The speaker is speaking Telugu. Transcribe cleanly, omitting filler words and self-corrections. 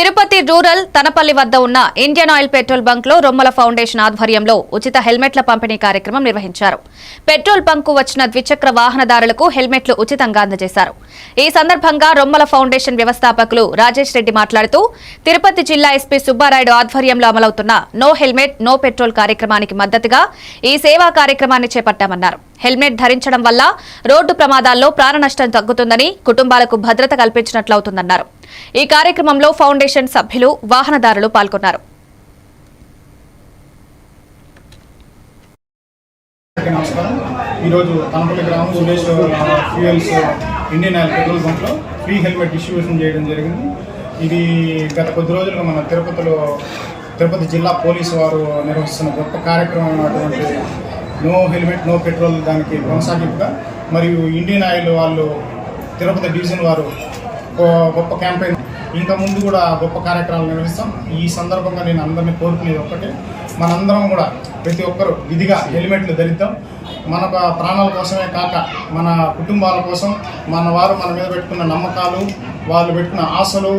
తిరుపతి రూరల్ తనపల్లి వద్ద ఉన్న ఇండియన్ ఆయిల్ పెట్రోల్ బంక్ లో రొమ్మల ఫౌండేషన్ ఆధ్వర్యంలో ఉచిత హెల్మెట్ల పంపిణీ కార్యక్రమం నిర్వహించారు. పెట్రోల్ బంక్ కు వచ్చిన ద్విచక్ర వాహనదారులకు హెల్మెట్లు ఉచితంగా అందజేశారు. ఈ సందర్భంగా రొమ్మల ఫౌండేషన్ వ్యవస్థాపకులు రాజేష్ రెడ్డి మాట్లాడుతూ తిరుపతి జిల్లా ఎస్పీ సుబ్బారాయుడు ఆధ్వర్యంలో అమలవుతున్న నో హెల్మెట్ నో పెట్రోల్ కార్యక్రమానికి మద్దతుగా ఈ సేవా కార్యక్రమాన్ని చేపట్టామన్నారు. హెల్మెట్ ధరించడం వల్ల రోడ్డు ప్రమాదాల్లో ప్రాణ నష్టం తగ్గుతుందని, కుటుంబాలకు భద్రత కల్పించినట్లవుతుందన్నారు. ఈ కార్యక్రమంలో ఫౌండేషన్ సభ్యులు, వాహనదారులు పాల్గొన్నారు. ఈరోజు తనపల్లి గ్రామం Suresh Fuels Indian Oil petrol బంక్లో ఫ్రీ హెల్మెట్ డిస్ట్రిబ్యూషన్ చేయడం జరిగింది. ఇది గత కొద్ది రోజులుగా మన తిరుపతి జిల్లా పోలీసు వారు నిర్వహిస్తున్న గొప్ప కార్యక్రమం అటువంటి నో హెల్మెట్ నో పెట్రోల్ దానికి కొనసాగింపుగా మరియు ఇండియన్ ఆయిల్ వాళ్ళు తిరుపతి డివిజన్ వారు గొప్ప క్యాంపెయిన్ ఇంకా ముందు కూడా గొప్ప కార్యక్రమాలు నిర్వహిస్తాం. ఈ సందర్భంగా నేను అందరినీ కోరుకునేది ఒక్కటే, మనందరం కూడా ప్రతి ఒక్కరు విధిగా హెల్మెట్లు ధరిద్దాం. మన ప్రాణాల కోసమే కాక మన కుటుంబాల కోసం మన వారు మన మీద పెట్టుకున్న నమ్మకాలు, వాళ్ళు పెట్టుకున్న ఆశలు